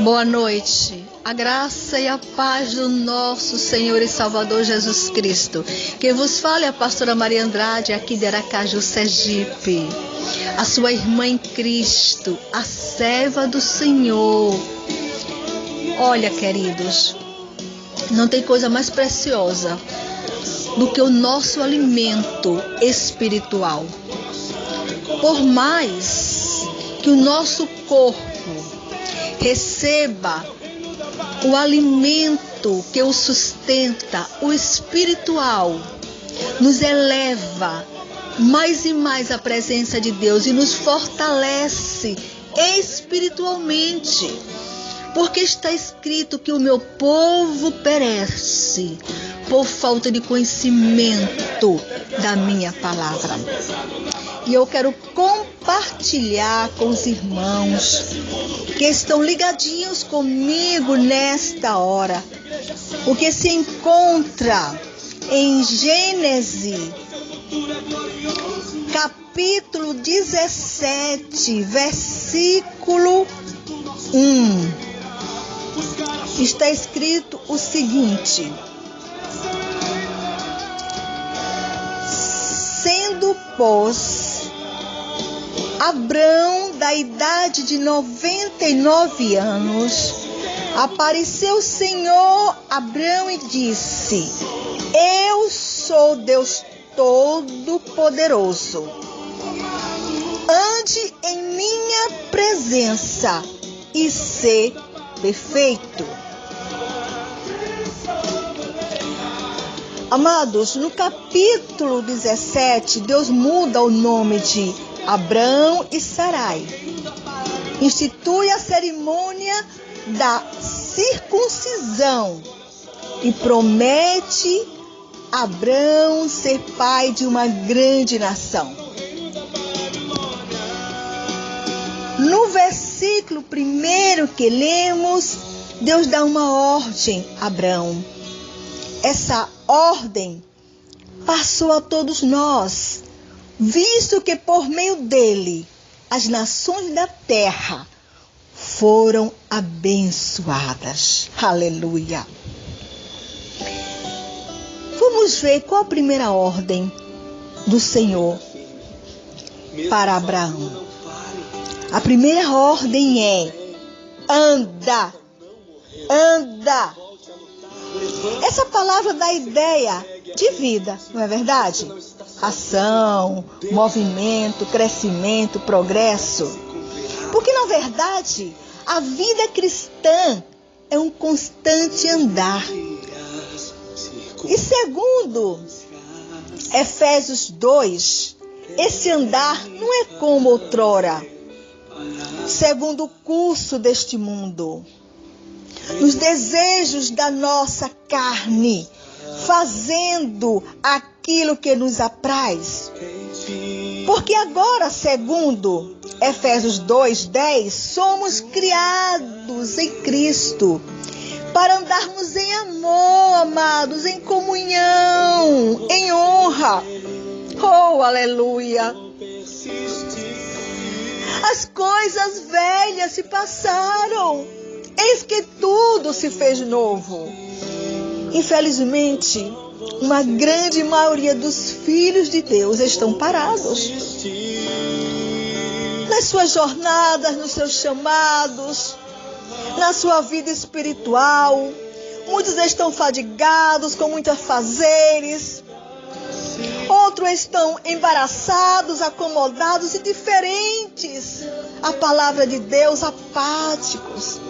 Boa noite. A graça e a paz do nosso Senhor e Salvador Jesus Cristo. Quem vos fala é a pastora Maria Andrade, aqui de Aracaju, Sergipe. A sua irmã em Cristo, a serva do Senhor. Olha, queridos, não tem coisa mais preciosa do que o nosso alimento espiritual. Por mais que o nosso corpo receba o alimento que o sustenta, o espiritual, nos eleva mais e mais à presença de Deus e nos fortalece espiritualmente. Porque está escrito que o meu povo perece por falta de conhecimento da minha palavra. E eu quero compartilhar com os irmãos que estão ligadinhos comigo nesta hora o que se encontra em Gênesis, capítulo 17, versículo 1. Está escrito o seguinte: sendo, pois, Abrão da idade de 99 anos, apareceu o Senhor a Abrão e disse: Eu sou Deus Todo-Poderoso. Ande em minha presença e sê perfeito. Amados, no capítulo 17, Deus muda o nome de Abrão e Sarai. Institui a cerimônia da circuncisão e promete a Abrão ser pai de uma grande nação. No versículo primeiro que lemos, Deus dá uma ordem a Abrão. Essa ordem passou a todos nós, visto que por meio dele as nações da terra foram abençoadas. Aleluia! Vamos ver qual a primeira ordem do Senhor para Abraão. A primeira ordem é: anda, anda. Essa palavra dá ideia de vida, não é verdade? Ação, movimento, crescimento, progresso. Porque, na verdade, a vida cristã é um constante andar. E segundo Efésios 2, esse andar não é como outrora, segundo o curso deste mundo, nos desejos da nossa carne, fazendo aquilo que nos apraz. Porque agora, segundo Efésios 2:10, somos criados em Cristo para andarmos em amor, amados, em comunhão, em honra. Oh, aleluia! As coisas velhas se passaram, eis que tudo se fez novo. Infelizmente, uma grande maioria dos filhos de Deus estão parados nas suas jornadas, nos seus chamados, na sua vida espiritual. Muitos estão fadigados com muitos afazeres. Outros estão embaraçados, acomodados e diferentes à palavra de Deus, apáticos.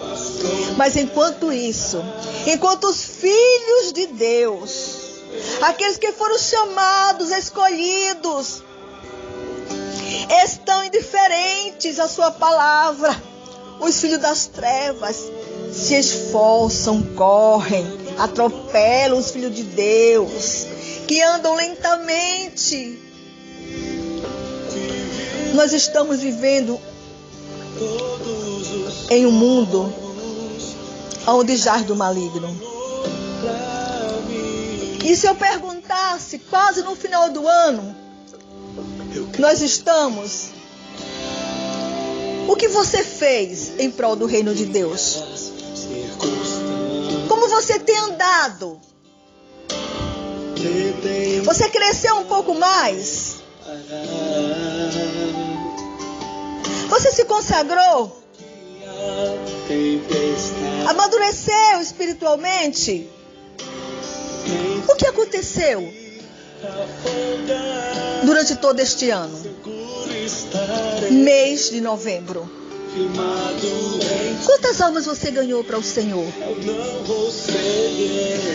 Mas enquanto isso, enquanto os filhos de Deus, aqueles que foram chamados, escolhidos, estão indiferentes à sua palavra, os filhos das trevas se esforçam, correm, atropelam os filhos de Deus, que andam lentamente. Nós estamos vivendo em um mundo onde jaz do maligno. E se eu perguntasse, quase no final do ano, nós estamos O que você fez em prol do reino de Deus? Como você tem andado? Você cresceu um pouco mais? Você se consagrou? Amadureceu espiritualmente? O que aconteceu durante todo este ano? Mês de novembro. Quantas almas você ganhou para o Senhor?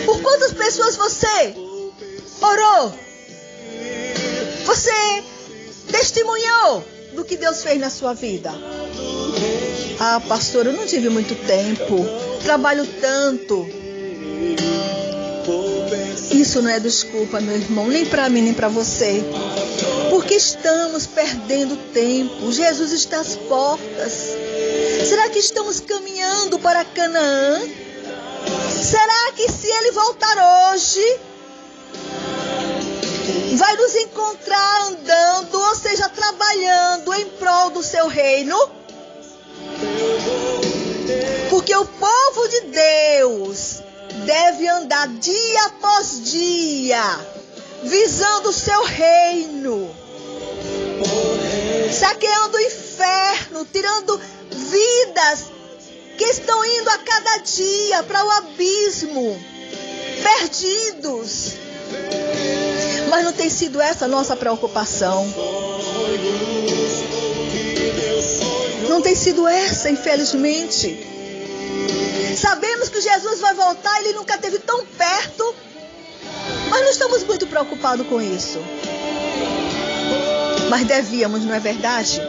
Por quantas pessoas você orou? Você testemunhou do que Deus fez na sua vida? Ah, pastor, eu não tive muito tempo. Trabalho tanto. Isso não é desculpa, meu irmão, nem para mim, nem para você. Porque estamos perdendo tempo. Jesus está às portas. Será que estamos caminhando para Canaã? Será que se Ele voltar hoje, vai nos encontrar andando, ou seja, trabalhando em prol do seu reino? Porque o povo de Deus deve andar dia após dia, visando o seu reino, saqueando o inferno, tirando vidas que estão indo a cada dia para o abismo, perdidos. Mas não tem sido essa a nossa preocupação. Não tem sido essa, infelizmente. Sabemos que Jesus vai voltar, Ele nunca esteve tão perto, mas não estamos muito preocupados com isso. Mas devíamos, não é verdade?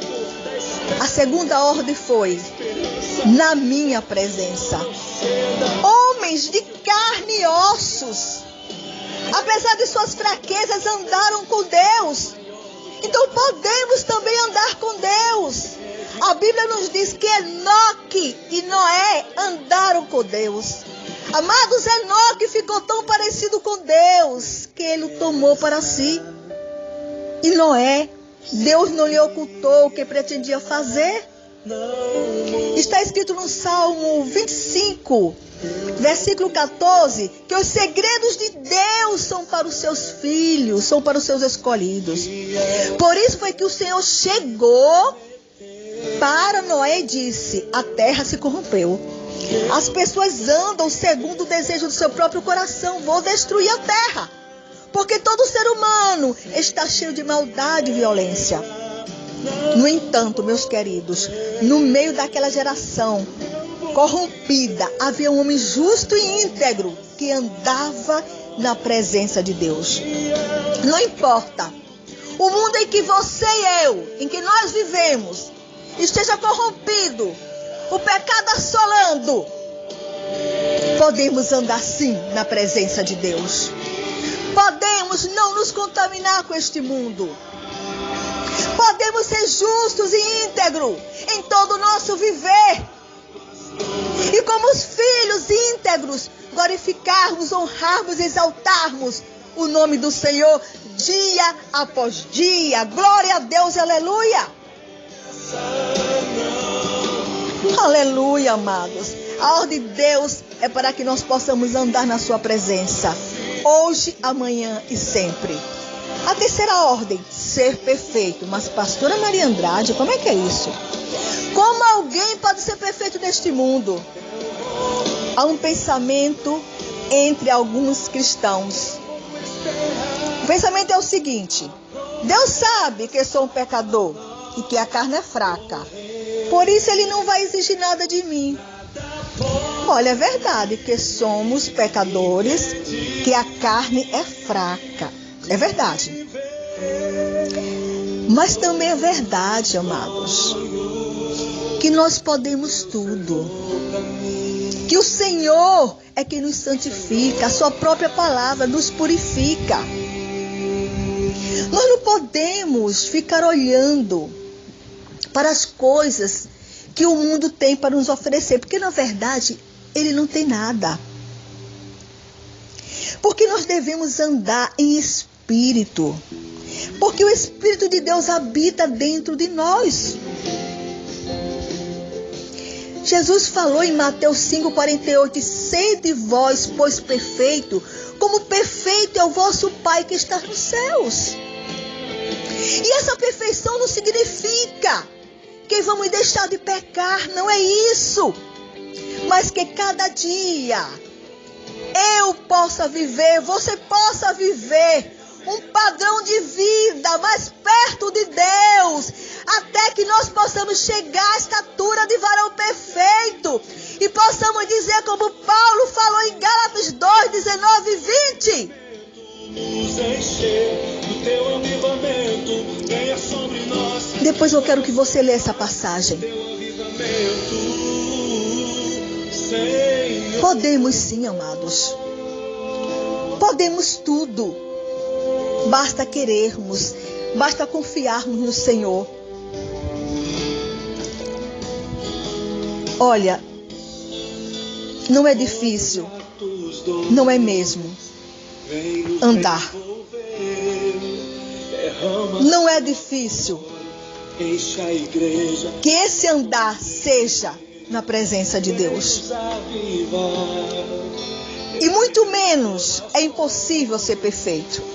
A segunda ordem foi: na minha presença. Homens de carne e ossos, apesar de suas fraquezas, andaram com Deus. Então podemos também andar com Deus. A Bíblia nos diz que Enoque e Noé andaram com Deus. Amados, Enoque ficou tão parecido com Deus que ele o tomou para si. E Noé, Deus não lhe ocultou o que pretendia fazer. Está escrito no Salmo 25, versículo 14, que os segredos de Deus são para os seus filhos, são para os seus escolhidos. Por isso foi que o Senhor chegou para Noé e disse: a terra se corrompeu. As pessoas andam segundo o desejo do seu próprio coração. Vou destruir a terra, porque todo ser humano está cheio de maldade e violência. No entanto, meus queridos, no meio daquela geração corrompida, havia um homem justo e íntegro que andava na presença de Deus. Não importa o mundo em que você e eu, em que nós vivemos, esteja corrompido, o pecado assolando, podemos andar sim na presença de Deus. Podemos não nos contaminar com este mundo. Podemos ser justos e íntegros em todo o nosso viver. E como os filhos íntegros, glorificarmos, honrarmos, exaltarmos o nome do Senhor dia após dia. Glória a Deus, aleluia. Aleluia, amados. A ordem de Deus é para que nós possamos andar na sua presença, hoje, amanhã e sempre. A terceira ordem: ser perfeito. Mas pastora Maria Andrade, como é que é isso? Como alguém pode ser perfeito neste mundo? Há um pensamento entre alguns cristãos. O pensamento é o seguinte: Deus sabe que eu sou um pecador e que a carne é fraca, por isso Ele não vai exigir nada de mim. Olha, é verdade que somos pecadores, que a carne é fraca. É verdade. Mas também é verdade, amados, que nós podemos tudo. Que o Senhor é quem nos santifica, a sua própria palavra nos purifica. Nós não podemos ficar olhando para as coisas que o mundo tem para nos oferecer, porque na verdade ele não tem nada. Porque nós devemos andar em espírito, porque o Espírito de Deus habita dentro de nós. Jesus falou em Mateus 5,48, sede vós, pois perfeito, como perfeito é o vosso Pai que está nos céus. E essa perfeição não significa que vamos deixar de pecar, não é isso. Mas que cada dia eu possa viver, você possa viver um padrão de vida mais perto de Deus, até que nós possamos chegar à estatura de varão perfeito e possamos dizer como Paulo falou em Gálatas 2, 19 e 20. Depois eu quero que você lê essa passagem. Podemos sim, amados. Podemos tudo. Basta querermos, basta confiarmos no Senhor. Olha, não é difícil, não é mesmo, andar. Não é difícil que esse andar seja na presença de Deus. E muito menos é impossível ser perfeito.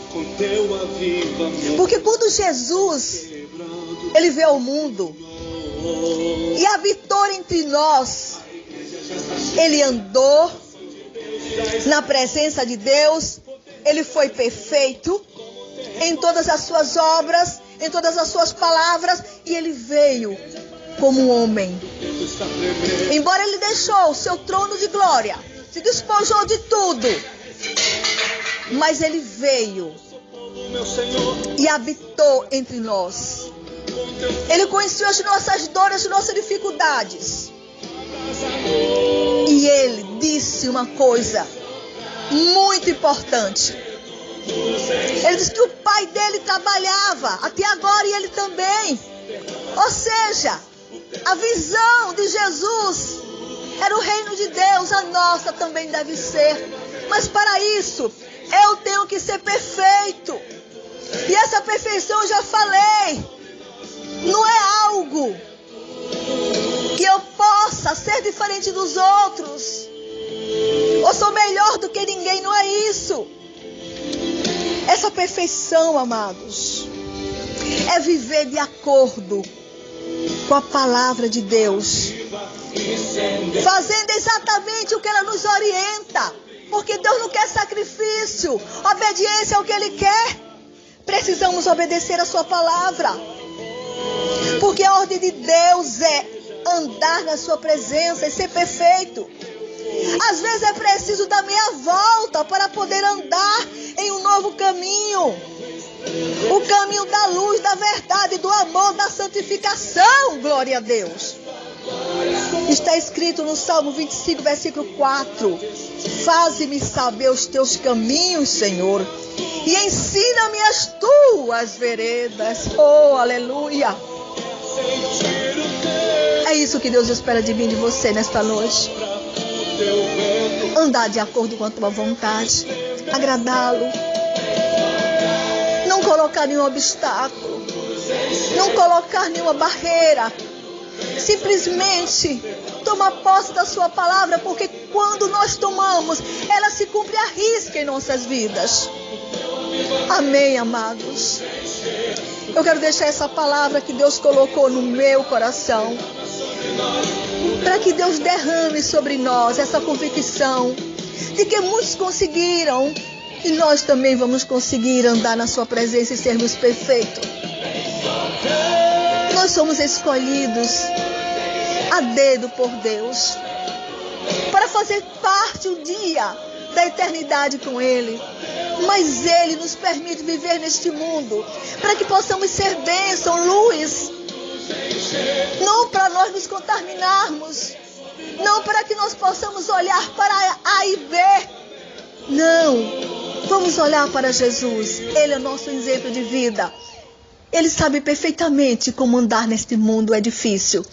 Porque quando Jesus, ele veio ao mundo e habitou entre nós, ele andou na presença de Deus, ele foi perfeito em todas as suas obras, em todas as suas palavras, e ele veio como um homem. Embora ele deixou o seu trono de glória, se despojou de tudo, mas ele veio e habitou entre nós. Ele conheceu as nossas dores, as nossas dificuldades. E ele disse uma coisa muito importante. Ele disse que o pai dele trabalhava até agora e ele também. Ou seja, a visão de Jesus era o reino de Deus, a nossa também deve ser. Mas para isso, eu tenho que ser perfeito. E essa perfeição eu já falei. Não é algo que eu possa ser diferente dos outros. Ou sou melhor do que ninguém, não é isso. Essa perfeição, amados, é viver de acordo com a palavra de Deus, fazendo exatamente o que ela nos orienta, porque Deus não quer sacrifício, obediência é o que Ele quer. Precisamos obedecer a sua palavra, porque a ordem de Deus é andar na sua presença e ser perfeito. Às vezes é preciso dar meia volta para poder andar em um novo caminho. O caminho da luz, da verdade, do amor, da santificação. Glória a Deus. Está escrito no Salmo 25, versículo 4. Faze-me saber os teus caminhos, Senhor, e ensina-me as tuas veredas. Oh, aleluia. É isso que Deus espera de mim e de você nesta noite. Andar de acordo com a tua vontade, agradá-lo, não colocar nenhum obstáculo, não colocar nenhuma barreira, simplesmente tomar posse da sua palavra, porque quando nós tomamos, ela se cumpre à risca em nossas vidas. Amém, amados? Eu quero deixar essa palavra que Deus colocou no meu coração, para que Deus derrame sobre nós essa convicção de que muitos conseguiram e nós também vamos conseguir andar na sua presença e sermos perfeitos. Nós somos escolhidos a dedo por Deus para fazer parte um dia da eternidade com Ele. Mas Ele nos permite viver neste mundo para que possamos ser bênção, luz. Não para nós nos contaminarmos, não para que nós possamos olhar para A e B. Não, vamos olhar para Jesus. Ele é o nosso exemplo de vida. Ele sabe perfeitamente como andar neste mundo é difícil.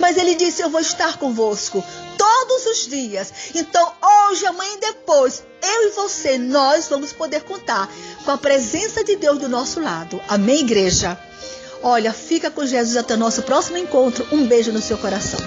Mas Ele disse, eu vou estar convosco todos os dias. Então hoje, amanhã e depois, eu e você, nós vamos poder contar com a presença de Deus do nosso lado. Amém, igreja? Olha, fica com Jesus até o nosso próximo encontro. Um beijo no seu coração.